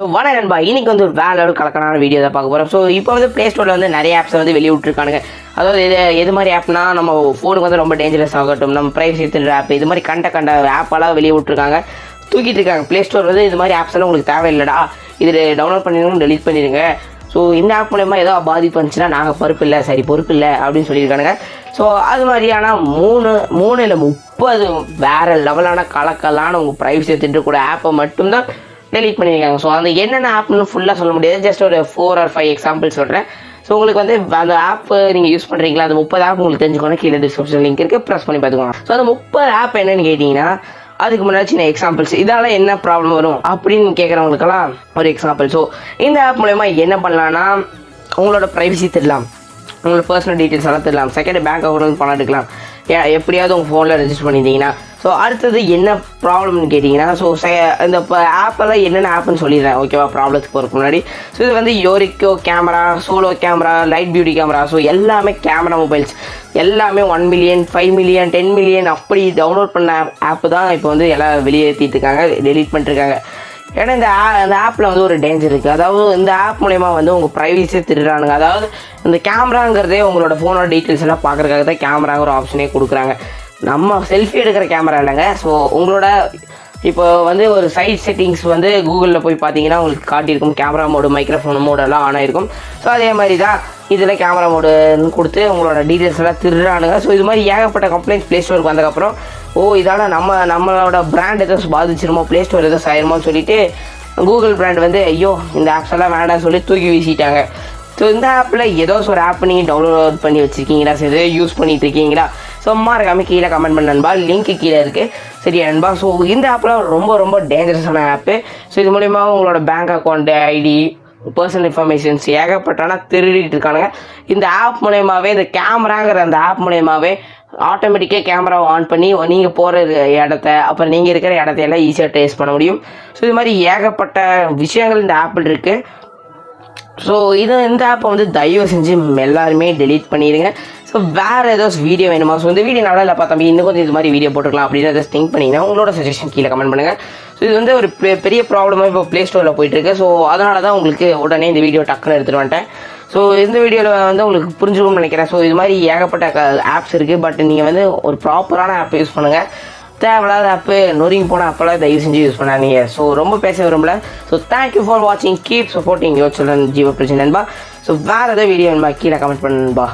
வணக்கம் நண்பா, இன்னைக்கு வந்து ஒரு வேற லெவல் கலக்கனான வீடியோ தான் பார்க்க போகிறோம். ஸோ இப்போ வந்து ப்ளே ஸ்டோரில் வந்து நிறைய ஆப்ஸை வந்து வெளியே விட்டுருக்கானுங்க. அதாவது எது மாதிரி ஆப்னா, நம்ம ஃபோனுக்கு வந்து ரொம்ப டேஞ்சரஸ் ஆகட்டும், நம்ம ப்ரைவசி தின்ற ஆப், இது மாதிரி கண்ட ஆப்பெல்லாம் வெளியே விட்டுருக்காங்க, தூக்கிட்டு இருக்காங்க. ப்ளே ஸ்டோர் வந்து இது மாதிரி ஆப்ஸ் எல்லாம் உங்களுக்கு தேவையில்லடா, இதில் டவுன்லோட் பண்ணிடுங்க, டெலிட் பண்ணிடுங்க. ஸோ இந்த ஆப் மூலயமா ஏதோ பாதிப்பு வந்துச்சுன்னா நாங்கள் பொறுப்பு இல்லை அப்படின்னு சொல்லியிருக்கானுங்க. ஸோ அது மாதிரியான மூணு இல்லை 30 வேறு லெவலான கலக்கலான உங்கள் ப்ரைவசியை தின்றக்கூடிய ஆப்பை மட்டும்தான் டெலிட் பண்ணியிருக்காங்க. ஸோ அந்த என்னென்ன ஆப்னு ஃபுல்லாக சொல்ல முடியாது, ஜஸ்ட் ஒரு 4 or 5 எக்ஸாம்பிள் சொல்கிறேன். ஸோ உங்களுக்கு வந்து அந்த ஆப் நீங்கள் யூஸ் பண்ணுறீங்களா, அந்த 30 ஆப் உங்களுக்கு தெரிஞ்சுக்கணும், கீழே டிஸ்கிரிப்ஷன் லிங்க் இருக்குது, ப்ரெஸ் பண்ணி பார்த்துக்கோங்க. ஸோ அந்த 30 ஆப் என்னன்னு கேட்டிங்கன்னா, அதுக்கு முன்னாடி சின்ன எக்ஸாம்பிள்ஸ், இதால் என்ன ப்ராப்ளம் வரும் அப்படின்னு கேட்குறவங்களுக்கெல்லாம் ஒரு எக்ஸாம்பிள். ஸோ இந்த ஆப் மூலயமா என்ன பண்ணலான்னா, உங்களோட ப்ரைவசி தெரியலாம், உங்களோட பர்சனல் டீட்டெயில்ஸ் எல்லாம் தெரியலாம், செகண்ட் பேங்க் அக்கௌண்ட் பணம் எடுக்கலாம், எப்படியாவது உங்கள் ஃபோனில் ரெஜிஸ்டர் பண்ணிட்டீங்கன்னா. ஸோ அடுத்தது என்ன ப்ராப்ளம்னு கேட்டிங்கன்னா, ஸோ இந்த ஆப்பெல்லாம் என்னென்ன ஆப்னு சொல்லிடுறேன், ஓகேவா, ப்ராப்ளத்துக்கு போகிறதுக்கு முன்னாடி. ஸோ இது வந்து யோரிக்கோ camera, solo camera, light beauty camera, so எல்லாமே கேமரா மொபைல்ஸ் எல்லாமே 1 million 5 million 10 million அப்படி டவுன்லோட் பண்ண ஆப்பு தான் இப்போ வந்து எல்லாம் வெளியேற்றிட்டு இருக்காங்க, டெலீட் பண்ணிட்டுருக்காங்க. ஏன்னா இந்த ஆப்பில் வந்து ஒரு டேஞ்சர் இருக்குது. அதாவது இந்த ஆப் மூலயமா வந்து உங்கள் ப்ரைவசியை திருடுறானுங்க. அதாவது இந்த கேமராங்கிறதே உங்களோட ஃபோனோட டீட்டெயில்ஸ் எல்லாம் பார்க்குறதுக்காக தான் கேமராங்கிற ஆப்ஷனே கொடுக்குறாங்க. நம்ம செல்ஃபி எடுக்கிற கேமரா இல்லைங்க. ஸோ உங்களோட இப்போ வந்து ஒரு சைட் செட்டிங்ஸ் வந்து கூகுளில் போய் பார்த்தீங்கன்னா உங்களுக்கு காட்டியிருக்கும், கேமரா மோடு, மைக்ரோஃபோன் மோடெல்லாம் ஆன் ஆகிருக்கும். ஸோ அதே மாதிரி தான் இதில் கேமரா மோடுன்னு கொடுத்து உங்களோட டீட்டெயில்ஸ் எல்லாம் திருடுறானுங்க. ஸோ இது மாதிரி ஏகப்பட்ட கம்ப்ளைண்ட்ஸ் ப்ளே ஸ்டோருக்கு வந்ததுக்கப்புறம், இதால் நம்மளோட பிராண்ட் எதுவும் பாதிச்சிருமோ, ப்ளே ஸ்டோர் எதுவும் ஆயிருமோன்னு சொல்லிட்டு கூகுள் பிராண்ட் வந்து ஐயோ இந்த ஆப்ஸ் எல்லாம் வேண்டாம்னு சொல்லி தூக்கி வீசிட்டாங்க. ஸோ இந்த ஆப்பில் ஏதோ ஒரு ஆப் நீங்கள் டவுன்லோட் பண்ணி வச்சுருக்கீங்களா, சரி யூஸ் பண்ணிட்டு இருக்கீங்களா, சும்மா இருக்காமல் கீழே கமெண்ட் பண்ண நண்பா, லிங்க்கு கீழே இருக்குது, சரியா நண்பா. ஸோ இந்த ஆப்பில் ரொம்ப டேஞ்சரஸான ஆப்பு. ஸோ இது மூலிமா உங்களோட bank account, ID, personal informations ஏகப்பட்டானா திருடிட்டு இருக்கானுங்க. இந்த ஆப் மூலயமாவே, இந்த கேமராங்கிற அந்த ஆப் மூலயமாவே ஆட்டோமேட்டிக்காக கேமராவை ஆன் பண்ணி நீங்கள் போகிற இடத்த, அப்புறம் நீங்கள் இருக்கிற இடத்தையெல்லாம் ஈஸியாக ட்ரேஸ் பண்ண முடியும். ஸோ இது மாதிரி ஏகப்பட்ட விஷயங்கள் இந்த ஆப்பில் இருக்குது. ஸோ இந்த ஆப்பை வந்து தயவு செஞ்சு எல்லாருமே டெலீட் பண்ணிடுங்க. ஸோ வேறு ஏதாச்சும் வீடியோ வேணுமா, ஸோ இந்த வீடியோ நல்லா இல்லை பார்த்தா இன்னும் கொஞ்சம் இது மாதிரி வீடியோ போட்டுக்கலாம் அப்படின்னு ஏதாச்சும் திங்க் பண்ணிங்கன்னா உங்களோட சஜஷன் கீழே கமெண்ட் பண்ணுங்கள். ஸோ இது வந்து ஒரு பெரிய ப்ராப்ளமாக இப்போ ப்ளே ஸ்டோரில் போயிட்டுருக்கு. ஸோ அதனால தான் உங்களுக்கு உடனே இந்த வீடியோ டக்குன்னு எடுத்துகிட்டு வந்துட்டேன். ஸோ இந்த வீடியோவில் வந்து உங்களுக்கு புரிஞ்சுக்கணும்னு நினைக்கிறேன். ஸோ இது மாதிரி ஏகப்பட்ட ஆப்ஸ் இருக்குது, பட் நீங்கள் வந்து ஒரு ப்ராப்பரான ஆப் யூஸ் பண்ணுங்கள். தேவையில்லாத ஆப்பு, நொறுங்கி போன ஆப்பெல்லாம் தயவு செஞ்சு யூஸ் பண்ணாதீங்க. ஸோ ரொம்ப பேச விரும்பல. ஸோ தேங்க்யூ ஃபார் வாட்சிங், கீப் சப்போர்ட்டிங் யோர் சில்ட்ரன், ஜீவப்ரஜின் நண்பா. ஸோ வேறு ஏதாவது வீடியோ வேணுமா கீழே கமெண்ட் பண்ணுன்பா.